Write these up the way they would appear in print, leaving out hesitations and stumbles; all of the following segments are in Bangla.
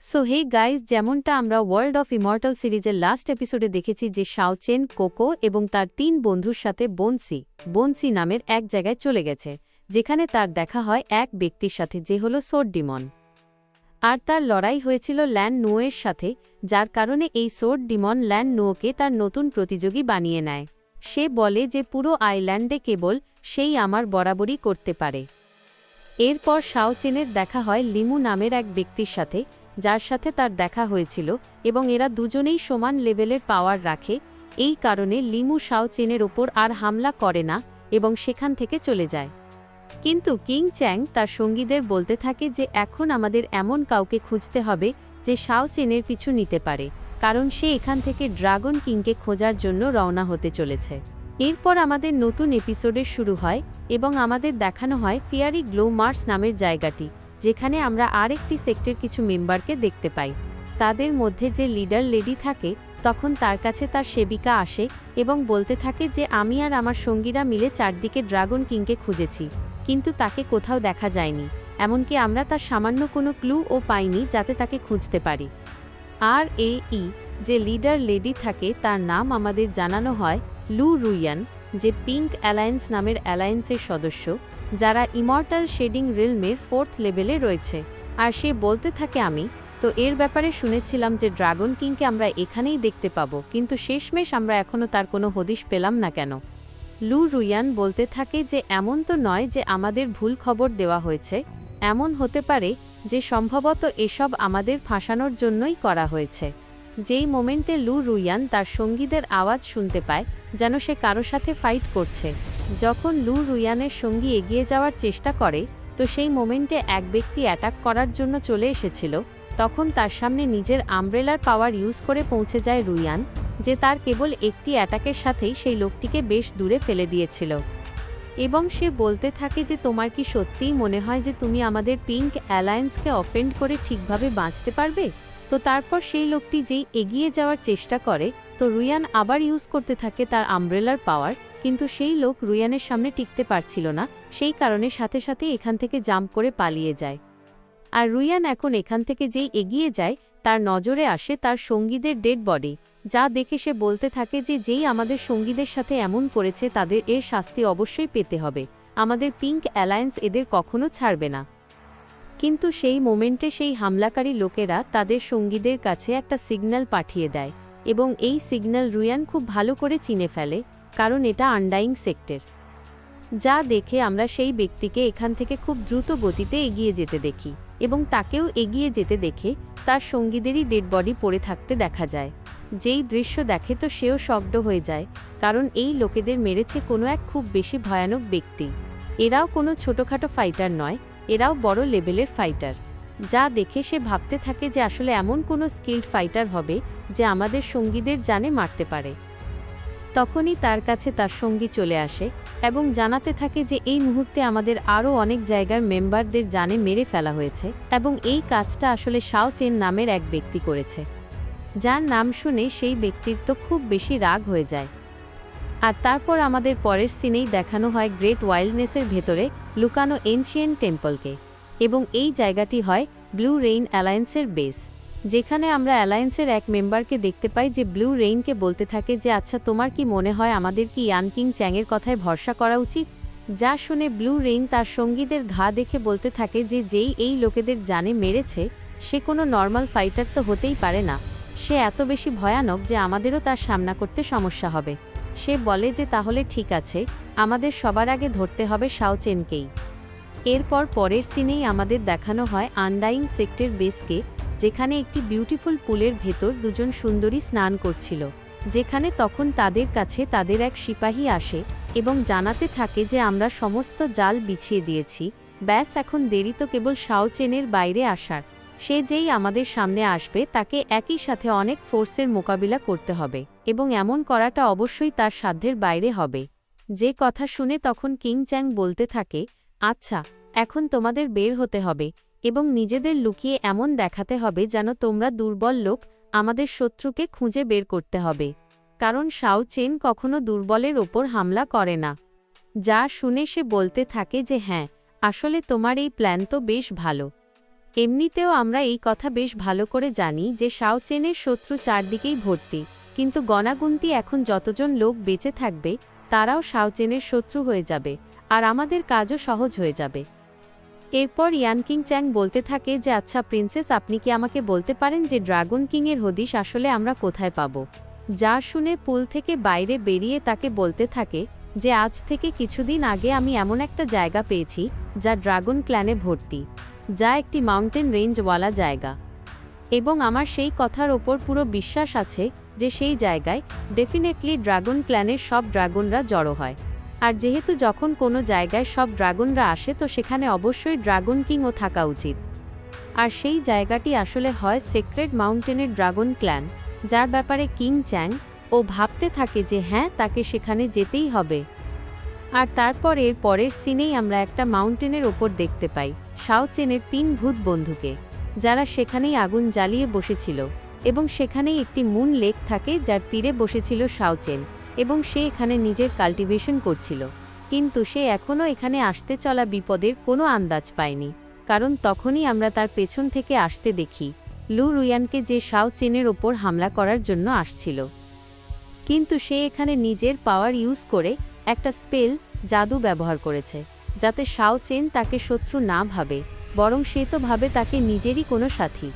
সো হে গাইজ, যেমনটা আমরা ওয়ার্ল্ড অফ ইমর্টাল সিরিজের লাস্ট এপিসোডে দেখেছি যে শাও চেন, কোকো এবং তার ৩ বন্ধুর সাথে বনসি নামের এক জায়গায় চলে গেছে, যেখানে তার দেখা হয় এক ব্যক্তির সাথে যে হল সোর্ড ডিমন। আর তার লড়াই হয়েছিল ল্যান নোয়ের সাথে, যার কারণে এই সোর্ড ডিমন ল্যান নোকে তার নতুন প্রতিযোগী বানিয়ে নেয়। সে বলে যে পুরো আইল্যান্ডে কেবল সেই আমার বরাবরই করতে পারে। এরপর শাও চেনের দেখা হয় লিমু নামের এক ব্যক্তির সাথে, যার সাথে তার দেখা হয়েছিল, এবং এরা দুজনেই সমান লেভেলের পাওয়ার রাখে। এই কারণে লিমু শাও চেনের ওপর আর হামলা করে না এবং সেখান থেকে চলে যায়। কিন্তু কিং চ্যাং তার সঙ্গীদের বলতে থাকে যে এখন আমাদের এমন কাউকে খুঁজতে হবে যে শাও চেনের পিছু নিতে পারে, কারণ সে এখান থেকে ড্রাগন কিংকে খোঁজার জন্য রওনা হতে চলেছে। এরপর আমাদের নতুন এপিসোডের শুরু হয় এবং আমাদের দেখানো হয় ফিয়ারি গ্লো মার্স নামের জায়গাটি, যেখানে আমরা আরেকটি সেক্টের কিছু মেম্বারকে দেখতে পাই। তাদের মধ্যে যে লিডার লেডি থাকে, তখন তার কাছে তার সেবিকা আসে এবং বলতে থাকে যে আমি আর আমার সঙ্গীরা মিলে চারদিকে ড্রাগন কিংকে খুঁজেছি, কিন্তু তাকে কোথাও দেখা যায়নি, এমনকি আমরা তার সামান্য কোনো ক্লুও পাইনি যাতে তাকে খুঁজতে পারি। আর যে লিডার লেডি থাকে তার নাম আমাদের জানানো হয় লু রুইয়ান, যে পিঙ্ক অ্যালায়েন্স নামের অ্যালায়েন্সের সদস্য, যারা ইমর্টাল শেডিং রিলমের 4th লেভেলে রয়েছে। আর সে বলতে থাকে আমি তো এর ব্যাপারে শুনেছিলাম যে ড্রাগন কিংকে আমরা এখানেই দেখতে পাবো, কিন্তু শেষমেশ আমরা এখনও তার কোনো হদিশ পেলাম না কেন। লু রুইয়ান বলতে থাকে যে এমন তো নয় যে আমাদের ভুল খবর দেওয়া হয়েছে, এমন হতে পারে যে সম্ভবত এসব আমাদের ফাঁসানোর জন্যই করা হয়েছে। যেই মোমেন্টে লু রুইয়ান তার সঙ্গীদের আওয়াজ শুনতে পায় যেন সে কারো সাথে ফাইট করছে। যখন লু রুইয়ানের সঙ্গী এগিয়ে যাওয়ার চেষ্টা করে, তো সেই মোমেন্টে এক ব্যক্তি অ্যাটাক করার জন্য চলে এসেছিল। তখন তার সামনে নিজের আমব্রেলার পাওয়ার ইউজ করে পৌঁছে যায় রুইয়ান, যে তার কেবল একটি অ্যাটাকের সাথেই সেই লোকটিকে বেশ দূরে ফেলে দিয়েছিল। এবং সে বলতে থাকে যে তোমার কি সত্যিই মনে হয় যে তুমি আমাদের পিঙ্ক অ্যালায়েন্সকে অফেন্ড করে ঠিকভাবে বাঁচতে পারবে? তো তারপর সেই লোকটি যেই এগিয়ে যাওয়ার চেষ্টা করে, তো রুইয়ান আবার ইউজ করতে থাকে তার আমব্রেলার পাওয়ার, কিন্তু সেই লোক রুইয়ানের সামনে টিকতে পারছিল না, সেই কারণে সাথে সাথে এখান থেকে জাম্প করে পালিয়ে যায়। আর রুইয়ান এখন এখান থেকে যেই এগিয়ে যায়, তার নজরে আসে তার সঙ্গীদের ডেড বডি, যা দেখে সে বলতে থাকে যে যেই আমাদের সঙ্গীদের সাথে এমন করেছে তাদের এর শাস্তি অবশ্যই পেতে হবে, আমাদের পিঙ্ক অ্যালায়েন্স এদের কখনো ছাড়বে না। কিন্তু সেই মোমেন্টে সেই হামলাকারী লোকেরা তাদের সঙ্গীদের কাছে একটা সিগন্যাল পাঠিয়ে দেয়, এবং এই সিগন্যাল রুইয়ান খুব ভালো করে চিনে ফেলে, কারণ এটা আনডাইং সেক্টর। যা দেখে আমরা সেই ব্যক্তিকে এখান থেকে খুব দ্রুত গতিতে এগিয়ে যেতে দেখি, এবং তাকেও এগিয়ে যেতে দেখে তার সঙ্গীদেরই ডেড বডি পড়ে থাকতে দেখা যায়। যেই দৃশ্য দেখে তো সেও শকড হয়ে যায়, কারণ এই লোকেদের মেরেছে কোনো এক খুব বেশি ভয়ানক ব্যক্তি। এরাও কোনো ছোটোখাটো ফাইটার নয়, এরাও বড় লেভেলের ফাইটার। যা দেখে সে ভাবতে থাকে যে আসলে এমন কোনো স্কিল্ড ফাইটার হবে যে আমাদের সঙ্গীদের জানে মারতে পারে। তখনই তার কাছে তার সঙ্গী চলে আসে এবং জানাতে থাকে যে এই মুহূর্তে আমাদের আরও অনেক জায়গার মেম্বারদের জানে মেরে ফেলা হয়েছে, এবং এই কাজটা আসলে শাও চেন নামের এক ব্যক্তি করেছে। যার নাম শুনে সেই ব্যক্তির তো খুব বেশি রাগ হয়ে যায়। আর তারপর আমাদের পরের সিনেই দেখানো হয় গ্রেট ওয়াইল্ডনেসের ভেতরে লুকানো এনশিয়েন্ট টেম্পলকে, এবং এই জায়গাটি হয় ব্লু রেইন অ্যালায়েন্সের বেস, যেখানে আমরা অ্যালায়েন্সের এক মেম্বারকে দেখতে পাই যে ব্লু রেইনকে বলতে থাকে যে আচ্ছা তোমার কি মনে হয় আমাদের কি ইয়ান কিং চ্যাংয়ের কথায় ভরসা করা উচিত? যা শুনে ব্লু রেইন তার সঙ্গীদের ঘা দেখে বলতে থাকে যে যেই এই লোকেদের জানে মেরেছে সে কোনো নর্মাল ফাইটার তো হতেই পারে না, সে এত বেশি ভয়ানক যে আমাদেরও তার সামনা করতে সমস্যা হবে। সে বলে যে তাহলে ঠিক আছে, আমাদের সবার আগে ধরতে হবে শাও চেনকেই। এরপর পরের সিনেই আমাদের দেখানো হয় আনডাইং সেক্টর বেসকে, যেখানে একটি বিউটিফুল পুলের ভেতর দুজন সুন্দরী স্নান করছিল, যেখানে তখন তাদের কাছে তাদের এক সিপাহী আসে এবং জানাতে থাকে যে আমরা সমস্ত জাল বিছিয়ে দিয়েছি, ব্যাস এখন দেরি তো কেবল শাও চেনের বাইরে আসার। সে যেই আমাদের সামনে আসবে তাকে একই সাথে অনেক ফোর্সের মোকাবিলা করতে হবে, এবং এমন করাটা অবশ্যই তার সাধ্যের বাইরে হবে। যে কথা শুনে তখন কিং চ্যাং বলতে থাকে আচ্ছা, এখন তোমাদের বের হতে হবে এবং নিজেদের লুকিয়ে এমন দেখাতে হবে যেন তোমরা দুর্বল লোক, আমাদের শত্রুকে খুঁজে বের করতে হবে, কারণ শাও চেন কখনো দুর্বলের ওপর হামলা করে না। যা শুনে সে বলতে থাকে যে হ্যাঁ, আসলে তোমার এই প্ল্যান তো বেশ ভালো। এমনিতেও আমরা এই কথা বেশ ভালো করে জানি যে শাও চেনের শত্রু চারদিকেই ভর্তি, কিন্তু গণাগুনতি এখন যতজন লোক বেঁচে থাকবে তারাও শাও চেনের শত্রু হয়ে যাবে, আর আমাদের কাজও সহজ হয়ে যাবে। এরপর ইয়ানকিং চ্যাং বলতে থাকে যে আচ্ছা প্রিন্সেস, আপনি কি আমাকে বলতে পারেন যে ড্রাগন কিংয়ের হদিশ আসলে আমরা কোথায় পাব? যা শুনে পুল থেকে বাইরে বেরিয়ে তাকে বলতে থাকে যে আজ থেকে কিছুদিন আগে আমি এমন একটা জায়গা পেয়েছি যা ড্রাগন ক্ল্যানে ভর্তি, যা একটি মাউন্টেন রেঞ্জওয়ালা জায়গা, এবং আমার সেই কথার ওপর পুরো বিশ্বাস আছে যে সেই জায়গায় ডেফিনেটলি ড্রাগন ক্ল্যানের সব ড্রাগনরা জড়ো হয়। আর যেহেতু যখন কোনো জায়গায় সব ড্রাগনরা আসে তো সেখানে অবশ্যই ড্রাগন কিংও থাকা উচিত। আর সেই জায়গাটি আসলে হয় সেক্রেট মাউন্টেনের ড্রাগন ক্ল্যান, যার ব্যাপারে কিং চ্যাং ও ভাবতে থাকে যে হ্যাঁ, তাকে সেখানে যেতেই হবে। আর তারপর এর পরের সিনেই আমরা একটা মাউন্টেনের ওপর দেখতে পাই শাও চেনের 3 ভূত বন্ধুকে, যারা সেখানেই আগুন জ্বালিয়ে বসেছিল, এবং সেখানেই একটি মুন লেক থাকে যার তীরে বসেছিল শাও চেন, এবং সে এখানে নিজের কাল্টিভেশন করছিল। কিন্তু সে এখনও এখানে আসতে চলা বিপদের কোনো আন্দাজ পায়নি, কারণ তখনই আমরা তার পেছন থেকে আসতে দেখি লু রুয়ানকে, যে শাও চেনের ওপর হামলা করার জন্য আসছিল। কিন্তু সে এখানে নিজের পাওয়ার ইউজ করে একটা স্পেল জাদু ব্যবহার করেছে, যাতে শাও চেন তাকে শত্রু না ভাবে, বরং সে তো ভাবে তাকে নিজেরই কোনো সাথী।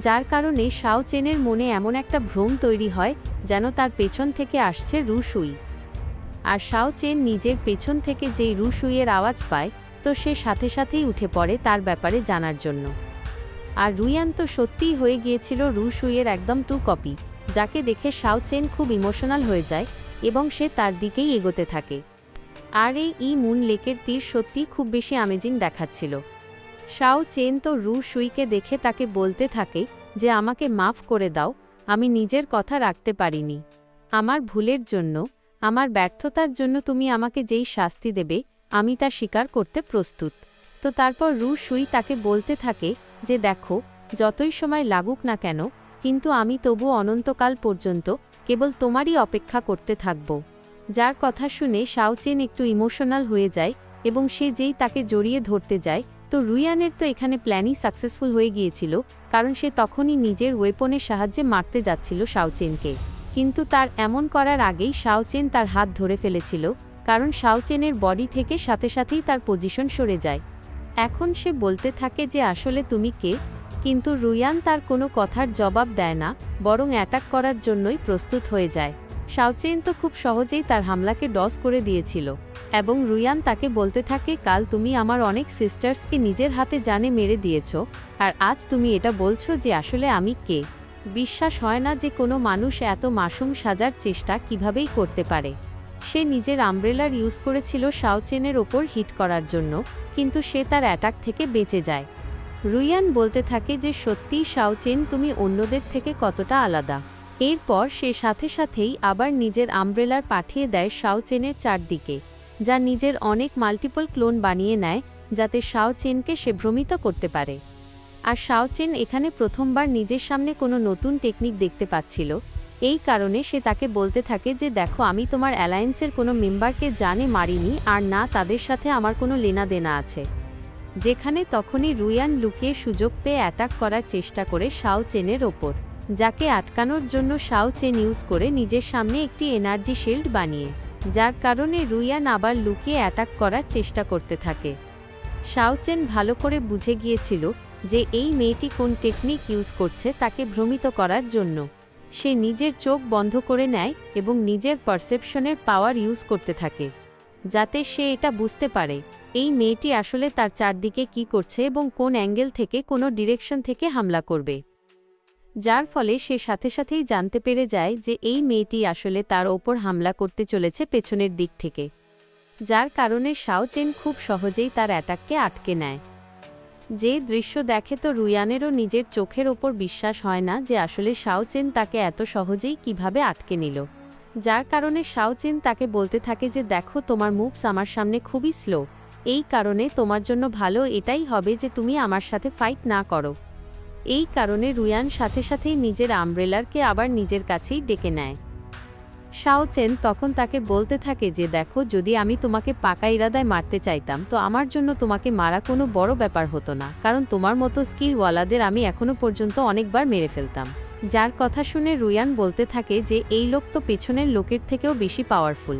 যার কারণে শাও চেনের মনে এমন একটা ভ্রম তৈরি হয় যেন তার পেছন থেকে আসছে রু সুই। আর শাও চেন নিজের পেছন থেকে যেই রু সুইয়ের আওয়াজ পায় তো সে সাথে সাথেই উঠে পড়ে তার ব্যাপারে জানার জন্য। আর রুয়ান তো সত্যিই হয়ে গিয়েছিল রু সুইয়ের একদম 2 কপি, যাকে দেখে শাও চেন খুব ইমোশনাল হয়ে যায় এবং সে তার দিকেই এগোতে থাকে। আর এই মুন লেকের তীর সত্যিই খুব বেশি আমেজিং দেখাচ্ছিল। শাও চেন তো রু সুইকে দেখে তাকে বলতে থাকে যে আমাকে মাফ করে দাও, আমি নিজের কথা রাখতে পারিনি। আমার ভুলের জন্য, আমার ব্যর্থতার জন্য তুমি আমাকে যেই শাস্তি দেবে আমি তা স্বীকার করতে প্রস্তুত। তো তারপর রু সুই তাকে বলতে থাকে যে দেখো, যতই সময় লাগুক না কেন, কিন্তু আমি তবু অনন্তকাল পর্যন্ত কেবল তোমারই অপেক্ষা করতে থাকব। যার কথা শুনে শাও চেন একটু ইমোশনাল হয়ে যায় এবং সে যেই তাকে জড়িয়ে ধরতে যায় তো রুয়ানের তো এখানে প্ল্যানই সাকসেসফুল হয়ে গিয়েছিল, কারণ সে তখনই নিজের ওয়েপনের সাহায্যে মারতে যাচ্ছিল শাও চেনকে। কিন্তু তার এমন করার আগেই শাও চেন তার হাত ধরে ফেলেছিল, কারণ শাও চেনের বডি থেকে সাথে সাথেই তার পজিশন সরে যায়। এখন সে বলতে থাকে যে আসলে তুমি কে? কিন্তু রুয়ান তার কোনো কথার জবাব দেয় না, বরং অ্যাটাক করার জন্যই প্রস্তুত হয়ে যায়। শাও চেন তো খুব সহজেই তার হামলাকে ডজ করে দিয়েছিল, এবং রুয়ান তাকে বলতে থাকে কাল তুমি আমার অনেক সিস্টার্সকে নিজের হাতে জানে মেরে দিয়েছ, আর আজ তুমি এটা বলছো যে আসলে আমি কে? বিশ্বাস হয় না যে কোনো মানুষ এত মাসুম সাজার চেষ্টা কিভাবেই করতে পারে। সে নিজের আমব্রেলার ইউজ করেছিল শাও চেনের ওপর হিট করার জন্য, কিন্তু সে তার অ্যাটাক থেকে বেঁচে যায়। রুয়ান বলতে থাকে যে সত্যিই শাও চেন, তুমি অন্যদের থেকে কতটা আলাদা। এরপর সে সাথে সাথেই আবার নিজের আমব্রেলার পাঠিয়ে দেয় শাও চেনের চারদিকে, যা নিজের অনেক মাল্টিপল ক্লোন বানিয়ে নেয় যাতে শাও চেনকে সে ভ্রমিত করতে পারে। আর শাও চেন এখানে প্রথমবার নিজের সামনে কোনো নতুন টেকনিক দেখতে পাচ্ছিল, এই কারণে সে তাকে বলতে থাকে যে দেখো, আমি তোমার অ্যালায়েন্সের কোনো মেম্বারকে জানে মারিনি, আর না তাদের সাথে আমার কোনো লেনাদেনা আছে। যেখানে তখনই রুয়ান লুকিয়ে সুযোগ পেয়ে অ্যাটাক করার চেষ্টা করে শাও চেনের ওপর, যাকে আটকানোর জন্য শাও চেন ইউজ করে নিজের সামনে একটি এনার্জি শিল্ড বানিয়ে, যার কারণে রুয়ান আবার লুকিয়ে অ্যাটাক করার চেষ্টা করতে থাকে। শাও চেন ভালো করে বুঝে গিয়েছিল যে এই মেয়েটি কোন টেকনিক ইউজ করছে তাকে ভ্রমিত করার জন্য। সে নিজের চোখ বন্ধ করে নেয় এবং নিজের পারসেপশনের পাওয়ার ইউজ করতে থাকে, যাতে সে এটা বুঝতে পারে এই মেয়েটি আসলে তার চারদিকে কি করছে এবং কোন অ্যাঙ্গেল থেকে, কোনো ডিরেকশন থেকে হামলা করবে। যার ফলে সে সাথে সাথেই জানতে পেরে যায় যে এই মেয়েটি আসলে তার ওপর হামলা করতে চলেছে পেছনের দিক থেকে, যার কারণে শাও চেন খুব সহজেই তার অ্যাটাককে আটকে নেয়। যে দৃশ্য দেখে তো রুয়ানেরও নিজের চোখের ওপর বিশ্বাস হয় না যে আসলে শাও চেন তাকে এত সহজেই কিভাবে আটকে নিল। যার কারণে শাও চেন তাকে বলতে থাকে যে দেখো, তোমার মুভস আমার সামনে খুবই স্লো, এই কারণে তোমার জন্য ভালো এটাই হবে যে তুমি আমার সাথে ফাইট না করো। এই কারণে রুয়ান সাথে সাথেই নিজের আমব্রেলারকে আবার নিজের কাছেই ডেকে নেয়। শাও চেন তখন তাকে বলতে থাকে যে দেখো, যদি আমি তোমাকে পাকা ইরাদায় মারতে চাইতাম তো আমার জন্য তোমাকে মারা কোনো বড় ব্যাপার হতো না, কারণ তোমার মতো স্কিলওয়ালাদের আমি এখনো পর্যন্ত অনেকবার মেরে ফেলতাম। যার কথা শুনে রুয়ান বলতে থাকে যে এই লোক তো পেছনের লোকের থেকেও বেশি পাওয়ারফুল।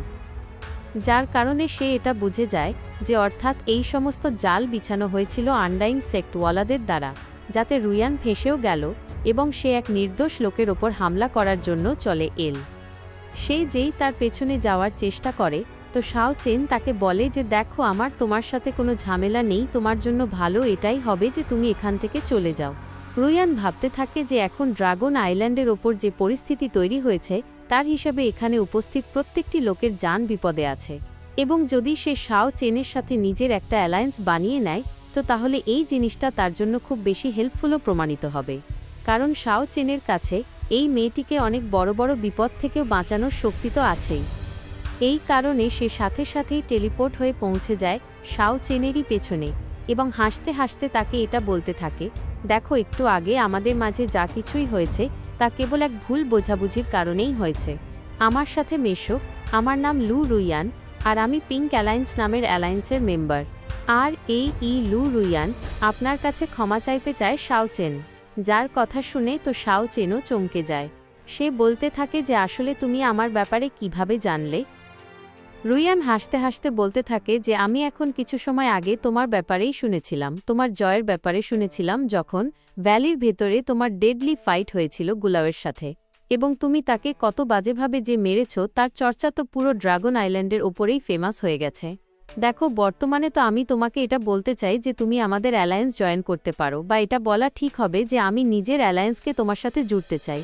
যার কারণে সে এটা বুঝে যায় যে অর্থাৎ এই সমস্ত জাল বিছানো হয়েছিল আনডাইং সেক্টওয়ালাদের দ্বারা, যাতে রুয়ান ফেঁসেও গেল এবং সে এক নির্দোষ লোকের ওপর হামলা করার জন্য চলে এল। সে যেই তার পেছনে যাওয়ার চেষ্টা করে তো শাও চেন তাকে বলে যে দেখো, আমার তোমার সাথে কোনো ঝামেলা নেই, তোমার জন্য ভালো এটাই হবে যে তুমি এখান থেকে চলে যাও। রুয়ান ভাবতে থাকে যে এখন ড্রাগন আইল্যান্ডের ওপর যে পরিস্থিতি তৈরি হয়েছে তার হিসাবে এখানে উপস্থিত প্রত্যেকটি লোকের জান বিপদে আছে, এবং যদি সে শাও চেনের সাথে নিজের একটা অ্যালায়েন্স বানিয়ে নেয় তো তাহলে এই জিনিসটা তার জন্য খুব বেশি হেল্পফুলও প্রমাণিত হবে, কারণ শাও চেনের কাছে এই মেয়েটিকে অনেক বড় বড় বিপদ থেকেও বাঁচানোর শক্তি তো আছেই। এই কারণে সে সাথে সাথেই টেলিপোর্ট হয়ে পৌঁছে যায় শাও চেনেরই পেছনে এবং হাসতে হাসতে তাকে এটা বলতে থাকে, দেখো, একটু আগে আমাদের মাঝে যা কিছুই হয়েছে তা কেবল এক ভুল বোঝাবুঝির কারণেই হয়েছে। আমার সাথে মেশো, আমার নাম লু রুয়ান আর আমি পিঙ্ক অ্যালায়েন্স নামের অ্যালায়েন্সের মেম্বার। আর এই লু রুয়ান আপনার কাছে ক্ষমা চাইতে চায় শাও চেন। যার কথা শুনে তো শাও চেনও চমকে যায়। সে বলতে থাকে যে আসলে তুমি আমার ব্যাপারে কিভাবে জানলে? রুয়ান হাসতে হাসতে বলতে থাকে যে আমি এখন কিছু সময় আগে তোমার ব্যাপারেই শুনেছিলাম, তোমার জয়ের ব্যাপারে শুনেছিলাম, যখন ভ্যালির ভেতরে তোমার ডেডলি ফাইট হয়েছিল গুলাওয়ের সাথে, এবং তুমি তাকে কত বাজেভাবে যে মেরেছ তার চর্চা তো পুরো ড্রাগন আইল্যান্ডের ওপরেই ফেমাস হয়ে গেছে। দেখো, বর্তমানে তো আমি তোমাকে এটা বলতে চাই যে তুমি আমাদের অ্যালায়েন্স জয়েন করতে পারো, বা এটা বলা ঠিক হবে যে আমি নিজের অ্যালায়েন্সকে তোমার সাথে জুড়তে চাই।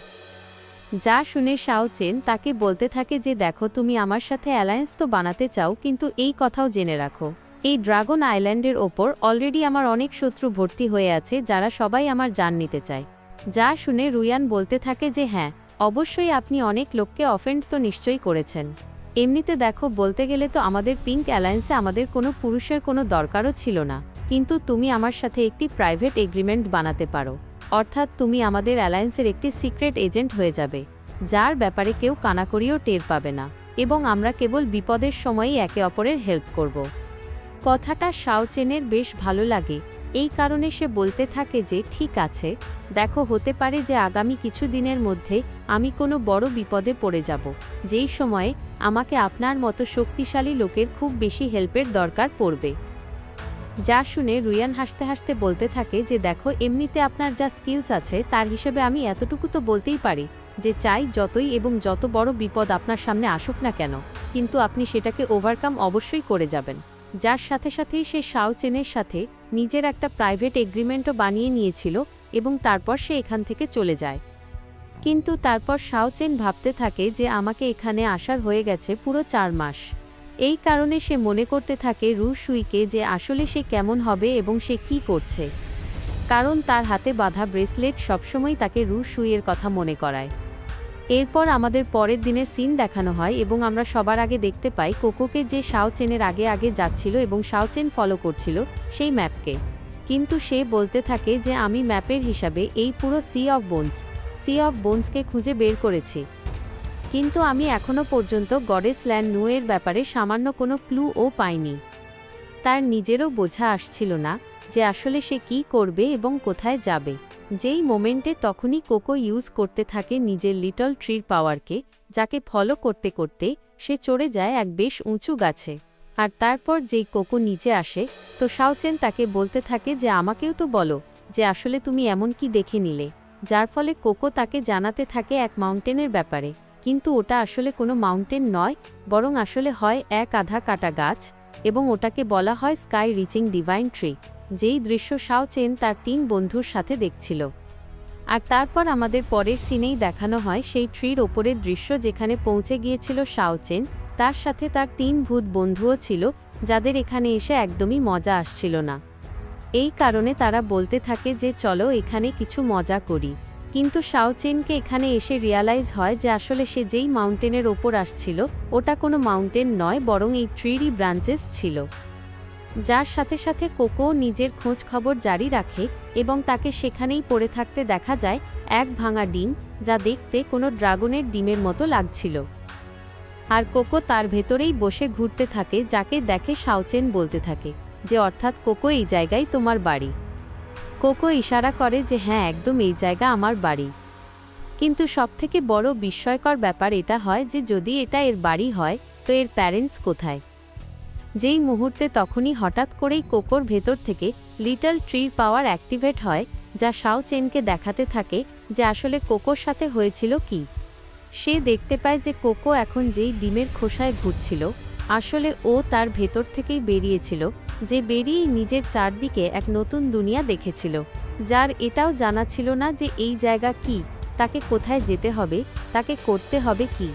যা শুনে শাও চেন তাকে বলতে থাকে যে দেখো, তুমি আমার সাথে অ্যালায়েন্স তো বানাতে চাও, কিন্তু এই কথাও জেনে রাখো, এই ড্রাগন আইল্যান্ডের ওপর অলরেডি আমার অনেক শত্রু ভর্তি হয়ে আছে যারা সবাই আমার জান নিতে চায়। যা শুনে রুয়ান বলতে থাকে যে হ্যাঁ, অবশ্যই আপনি অনেক লোককে অফেন্ড তো নিশ্চয়ই করেছেন। এমনিতে দেখো, বলতে গেলে তো আমাদের পিঙ্ক অ্যালায়েন্সে আমাদের কোনো পুরুষের কোনো দরকারও ছিল না, কিন্তু তুমি আমার সাথে একটি প্রাইভেট এগ্রিমেন্ট বানাতে পারো, অর্থাৎ তুমি আমাদের অ্যালায়েন্সের একটি সিক্রেট এজেন্ট হয়ে যাবে, যার ব্যাপারে কেউ কানাকড়িও টের পাবে না, এবং আমরা কেবল বিপদের সময়ই একে অপরের হেল্প করব। কথাটা শাও চেনের বেশ ভালো লাগে, এই কারণে সে বলতে থাকে যে ঠিক আছে, দেখো, হতে পারে যে আগামী কিছু দিনের মধ্যে আমি কোনো বড় বিপদে পড়ে যাব, যেই সময়ে আমাকে আপনার মতো শক্তিশালী লোকের খুব বেশি হেল্পের দরকার পড়বে। যা শুনে রুয়ান হাসতে হাসতে বলতে থাকে যে দেখো, এমনিতে আপনার যা স্কিলস আছে তার হিসেবে আমি এতটুকু তো বলতেই পারি যে চাই যতই এবং যত বড় বিপদ আপনার সামনে আসুক না কেন, কিন্তু আপনি সেটাকে ওভারকাম অবশ্যই করে যাবেন। যার সাথে সাথেই সে শাও চেনের সাথে নিজের একটা প্রাইভেট এগ্রিমেন্টও বানিয়ে নিয়েছিল এবং তারপর সে এখান থেকে চলে যায়। কিন্তু তারপর শাও চেন ভাবতে থাকে যে আমাকে এখানে আসার হয়ে গেছে পুরো 4 মাস। এই কারণে সে মনে করতে থাকে রু সুইকে যে আসলে সে কেমন হবে এবং সে কি করছে, কারণ তার হাতে বাঁধা ব্রেসলেট সবসময় তাকে রু সুইয়ের কথা মনে করায়। এরপর আমাদের পরের দিনের সিন দেখানো হয় এবং আমরা সবার আগে দেখতে পাই কোকোকে, যে শাও চেনের আগে আগে যাচ্ছিল এবং শাও চেন ফলো করছিল সেই ম্যাপকে, কিন্তু সে বলতে থাকে যে আমি ম্যাপের হিসাবে এই পুরো সি অফ বোনসকে খুঁজে বের করেছি, কিন্তু আমি এখনও পর্যন্ত গডেস ল্যান্ড নুয়ের ব্যাপারে সামান্য কোনো ক্লুও পাইনি। তার নিজেরও বোঝা আসছিল না যে আসলে সে কি করবে এবং কোথায় যাবে। যেই মোমেন্টে তখনই কোকো ইউজ করতে থাকে নিজের লিটল ট্রির পাওয়ারকে, যাকে ফলো করতে করতে সে চড়ে যায় এক বেশ উঁচু গাছে। আর তারপর যেই কোকো নিচে আসে তো শাও চেন তাকে বলতে থাকে যে আমাকেও তো বলো যে আসলে তুমি এমন কি দেখে নিলে, যার ফলে কোকো তাকে জানাতে থাকে এক মাউন্টেনের ব্যাপারে, কিন্তু ওটা আসলে কোনো মাউন্টেন নয়, বরং আসলে হয় এক আধা কাটা গাছ, এবং ওটাকে বলা হয় স্কাই রিচিং ডিভাইন ট্রি, যেই দৃশ্য শাও চেন তার 3 বন্ধুর সাথে দেখছিল। আর তারপর আমাদের পরের সিনেই দেখানো হয় সেই ট্রির ওপরের দৃশ্য, যেখানে পৌঁছে গিয়েছিল শাও চেন, তার সাথে তার 3 ভূত বন্ধুও ছিল, যাদের এখানে এসে একদমই মজা আসছিল না। এই কারণে তারা বলতে থাকে যে চলো এখানে কিছু মজা করি, কিন্তু শাও চেনকে এখানে এসে রিয়ালাইজ হয় যে আসলে সে যেই মাউন্টেনের ওপর আসছিল ওটা কোনো মাউন্টেন নয়, বরং এই ট্রিরই ব্রাঞ্চেস ছিল। যার সাথে সাথে কোকো নিজের খোঁজ খবর জারি রাখে এবং তাকে সেখানেই পড়ে থাকতে দেখা যায় এক ভাঙা ডিম, যা দেখতে কোনো ড্রাগনের ডিমের মতো লাগছিল। আর কোকো তার ভেতরেই বসে ঘুরতে থাকে, যাকে দেখে শাওচেন বলতে থাকে যে অর্থাৎ কোকো এই জায়গায় তোমার বাড়ি। কোকো ইশারা করে যে হ্যাঁ, একদম এই জায়গা আমার বাড়ি। কিন্তু সবথেকে বড় বিস্ময়কর ব্যাপার এটা হয় যে যদি এটা এর বাড়ি হয় তো এর প্যারেন্টস কোথায়? যেই মুহূর্তে তখনই হঠাৎ করেই কোকোর ভেতর থেকে লিটল ট্রির পাওয়ার অ্যাক্টিভেট হয়, যা শাওচেনকে দেখাতে থাকে যে আসলে কোকোর সাথে হয়েছিল কি। সে দেখতে পায় যে কোকো এখন যেই ডিমের খোসায় ঘুরছিল, আসলে ও তার ভেতর থেকেই বেরিয়েছিল, যে বেরিয়েই নিজের চারদিকে এক নতুন দুনিয়া দেখেছিল, যার এটাও জানা ছিল না যে এই জায়গা কি, তাকে কোথায় যেতে হবে, তাকে করতে হবে কি।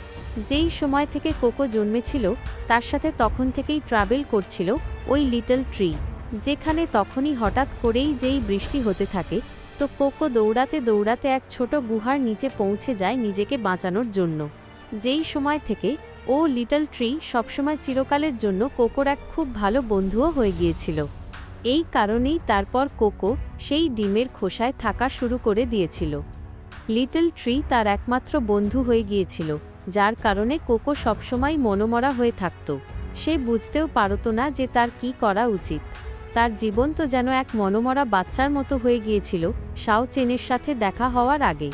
যেই সময় থেকে কোকো জন্মেছিল তার সাথে তখন থেকেই ট্রাভেল করছিল ওই লিটল ট্রি, যেখানে তখনই হঠাৎ করেই যেই বৃষ্টি হতে থাকে, তো কোকো দৌড়াতে দৌড়াতে এক ছোট গুহার নিচে পৌঁছে যায় নিজেকে বাঁচানোর জন্য। যেই সময় থেকে ও লিটল ট্রি সবসময় চিরকালের জন্য কোকোর এক খুব ভালো বন্ধুও হয়ে গিয়েছিল। এই কারণেই তারপর কোকো সেই ডিমের খোসায় থাকা শুরু করে দিয়েছিল। লিটল ট্রি তার একমাত্র বন্ধু হয়ে গিয়েছিল, যার কারণে কোকো সবসময় মনোমরা হয়ে থাকত। সে বুঝতেও পারত না যে তার কি করা উচিত। তার জীবন তো যেন এক মনোমরা বাচ্চার মতো হয়ে গিয়েছিল শাওচেনের সাথে দেখা হওয়ার আগে।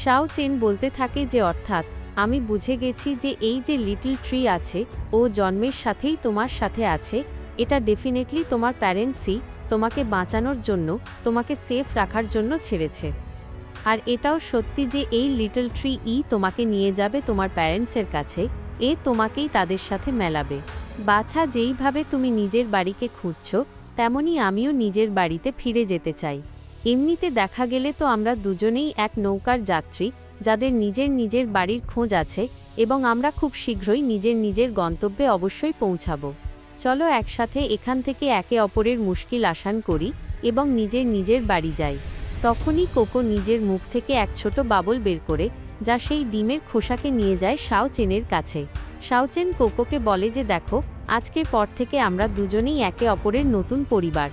শাওচেন বলতে থাকে যে অর্থাৎ আমি বুঝে গেছি যে এই যে লিটল ট্রি আছে ও জন্মের সাথেই তোমার সাথে আছে, এটা ডেফিনেটলি তোমার প্যারেন্টসই তোমাকে বাঁচানোর জন্য, তোমাকে সেফ রাখার জন্য ছেড়েছে। আর এটাও সত্যি যে এই লিটল ট্রি তোমাকে নিয়ে যাবে তোমার প্যারেন্টসের কাছে, তোমাকেই তাদের সাথে মেলাবে। বাছা, যেইভাবে তুমি নিজের বাড়িকে খুঁজছো, তেমনই আমিও নিজের বাড়িতে ফিরে যেতে চাই। এমনিতে দেখা গেলে তো আমরা দুজনেই এক নৌকার যাত্রী, যাদের নিজের নিজের বাড়ির খোঁজ আছে, এবং আমরা খুব শীঘ্রই নিজের নিজের গন্তব্যে অবশ্যই পৌঁছাবো। চলো একসাথে এখান থেকে একে অপরের মুশকিল আসান করি এবং নিজের নিজের বাড়ি যাই। তখনই কোকো নিজের মুখ থেকে এক ছোট বাবল বের করে, যা সেই ডিমের খোসাকে নিয়ে যায় শাওচেনের কাছে। শাওচেন কোকোকে বলে যে দেখো, আজকের পর থেকে আমরা দুজনেই একে অপরের নতুন পরিবার।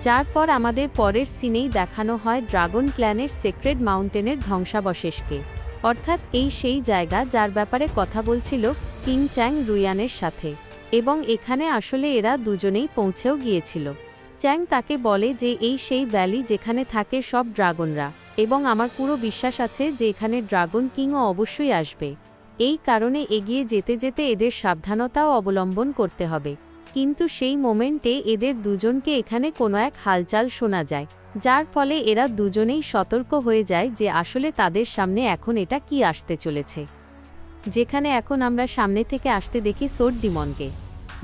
যার পর আমাদের পরের সিনেই দেখানো হয় ড্রাগন ক্ল্যানের সেক্রেড মাউন্টেনের ধ্বংসাবশেষকে, অর্থাৎ এই সেই জায়গা যার ব্যাপারে কথা বলছিল কিং চ্যাং রুয়ানের সাথে, এবং এখানে আসলে এরা দুজনেই পৌঁছেও গিয়েছিল। চ্যাং তাকে বলে যে এই সেই ভ্যালি যেখানে থাকে সব ড্রাগনরা, এবং আমার পুরো বিশ্বাস আছে যে এখানে ড্রাগন কিংও অবশ্যই আসবে। এই কারণে এগিয়ে যেতে যেতে এদের সাবধানতাও অবলম্বন করতে হবে। কিন্তু সেই মোমেন্টে এদের দুজনকে এখানে কোনো এক হালচাল শোনা যায়, যার ফলে এরা দুজনেই সতর্ক হয়ে যায় যে আসলে তাদের সামনে এখন এটা কি আসতে চলেছে। যেখানে এখন আমরা সামনে থেকে আসতে দেখি সোড ডিমনকে,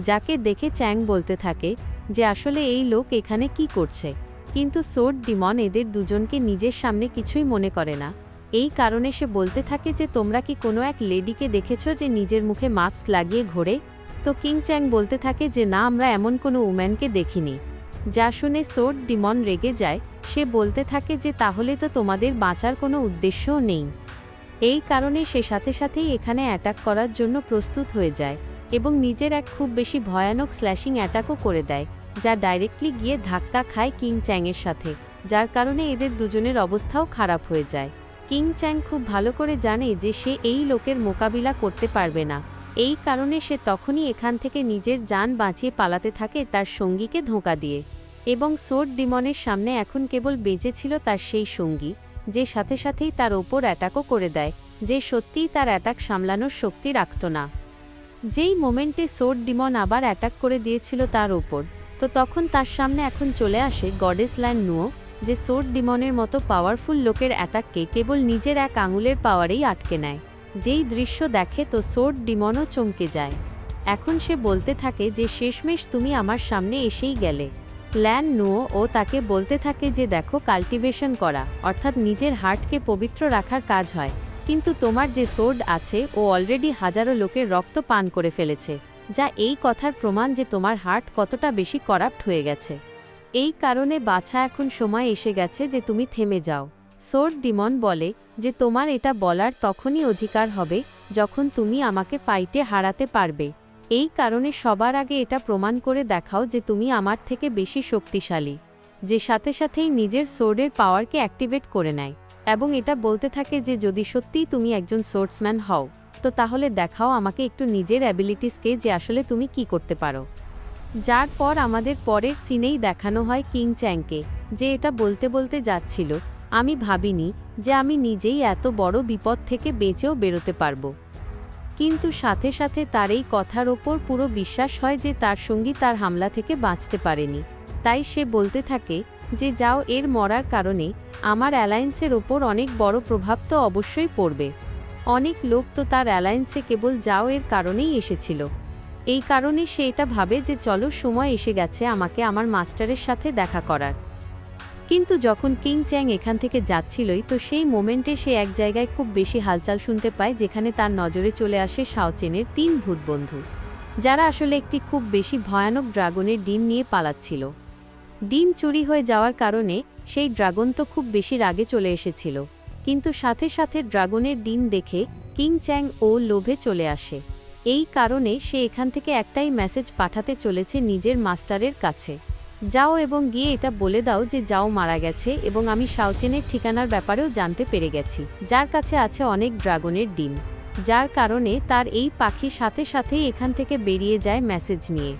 যাকে দেখে চ্যাং বলতে থাকে যে আসলে এই লোক এখানে কি করছে। কিন্তু সোড ডিমন এদের দুজনকে নিজের সামনে কিছুই মনে করে না। এই কারণে সে বলতে থাকে যে তোমরা কি কোনো এক লেডিকে দেখেছ যে নিজের মুখে মাস্ক লাগিয়ে ঘোরে? তো কিং চ্যাং বলতে থাকে যে না, আমরা এমন কোনো উম্যানকে দেখিনি। যা শুনে সোড ডিমন রেগে যায়। সে বলতে থাকে যে তাহলে তো তোমাদের বাঁচার কোনো উদ্দেশ্যও নেই। এই কারণে সে সাথে সাথেই এখানে অ্যাটাক করার জন্য প্রস্তুত হয়ে যায় এবং নিজের এক খুব বেশি ভয়ানক স্ল্যাশিং অ্যাটাকও করে দেয়, যা ডাইরেক্টলি গিয়ে ধাক্কা খায় কিং চ্যাংয়ের সাথে, যার কারণে এদের দুজনের অবস্থাও খারাপ হয়ে যায়। কিং চ্যাং খুব ভালো করে জানে যে সে এই লোকের মোকাবিলা করতে পারবে না। এই কারণে সে তখনই এখান থেকে নিজের জান বাঁচিয়ে পালাতে থাকে তার সঙ্গীকে ধোঁকা দিয়ে, এবং সোড ডিমনের সামনে এখন কেবল বেঁচে ছিল তার সেই সঙ্গী, যে সাথে সাথেই তার ওপর অ্যাটাকও করে দেয়, যে সত্যিই তার অ্যাটাক সামলানোর শক্তি রাখত না। যেই মোমেন্টে সোড ডিমন আবার অ্যাটাক করে দিয়েছিল তার ওপর, তো তখন তার সামনে এখন চলে আসে গডেস ল্যান নুও, যে সোড ডিমনের মতো পাওয়ারফুল লোকের অ্যাটাককে কেবল নিজের এক আঙুলের পাওয়ারেই আটকে নেয়। যেই দৃশ্য দেখে তো সোড ডিমনও চমকে যায়। এখন সে বলতে থাকে যে শেষমেশ তুমি আমার সামনে এসেই গেলে। ল্যান নুও ও তাকে বলতে থাকে যে দেখো, কাল্টিভেশন করা অর্থাৎ নিজের হার্টকে পবিত্র রাখার কাজ হয়, কিন্তু তোমার যে সোড আছে ও অলরেডি হাজারো লোকের রক্ত পান করে ফেলেছে, যা এই কথার প্রমাণ যে তোমার হার্ট কতটা বেশি করাপ্ট হয়ে গেছে। এই কারণে বাছা, এখন সময় এসে গেছে যে তুমি থেমে যাও। সোড ডিমন বলে যে তোমার এটা বলার তখনই অধিকার হবে যখন তুমি আমাকে ফাইটে হারাতে পারবে। এই কারণে সবার আগে এটা প্রমাণ করে দেখাও যে তুমি আমার থেকে বেশি শক্তিশালী। যে সাথে সাথেই নিজের সোর্ডের পাওয়ারকে অ্যাক্টিভেট করে নেয় এবং এটা বলতে থাকে যে যদি সত্যিই তুমি একজন সোর্ডসম্যান হও, তো তাহলে দেখাও আমাকে একটু নিজের অ্যাবিলিটিসকে যে আসলে তুমি কি করতে পারো। যার পর আমাদের পরের সিনেই দেখানো হয় কিং চ্যাংকে, যে এটা বলতে বলতে যাচ্ছিল, আমি ভাবিনি যে আমি নিজেই এত বড় বিপদ থেকে বেঁচেও বেরোতে পারবো। কিন্তু সাথে সাথে তার এই কথার ওপর পুরো বিশ্বাস হয় যে তার সঙ্গী তার হামলা থেকে বাঁচতে পারেনি। তাই সে বলতে থাকে যে যাও, এর মরার কারণে আমার অ্যালায়েন্সের ওপর অনেক বড় প্রভাব তো অবশ্যই পড়বে। অনেক লোক তো তার অ্যালায়েন্সে কেবল যাও এর কারণেই এসেছিল। এই কারণে সে এটা ভাবে যে চলো, সময় এসে গেছে আমাকে আমার মাস্টারের সাথে দেখা করার। কিন্তু যখন কিং চ্যাং এখান থেকে যাচ্ছিলই, তো সেই মোমেন্টে সে এক জায়গায় খুব বেশি হালচাল শুনতে পায়, যেখানে তার নজরে চলে আসে শাও চেনের 3 ভূত বন্ধু, যারা আসলে একটি খুব বেশি ভয়ানক ড্রাগনের ডিম নিয়ে পালাচ্ছিল। ডিম চুরি হয়ে যাওয়ার কারণে সেই ড্রাগন তো খুব বেশি রাগে চলে এসেছিল, কিন্তু সাথে সাথে ড্রাগনের ডিম দেখে কিং চ্যাং ও লোভে চলে আসে। এই কারণে সে এখান থেকে একটাই মেসেজ পাঠাতে চলেছে নিজের মাস্টারের কাছে, যাও এবং গিয়ে এটা বলে দাও যে যাও মারা গেছে এবং আমি শাওচেনের ঠিকানার ব্যাপারেও জানতে পেরে গেছি, যার কাছে আছে অনেক ড্রাগনের ডিম। যার কারণে তার এই পাখি সাথে সাথেই এখান থেকে বেরিয়ে যায় মেসেজ নিয়ে।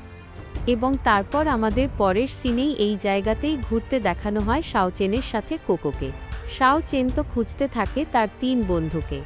এবং তারপর আমাদের পরের সিনেই এই জায়গাতেই ঘুরতে দেখানো হয় শাওচেনের সাথে কোকোকে। শাওচেন তো খুঁজতে থাকে তার 3 বন্ধুকে।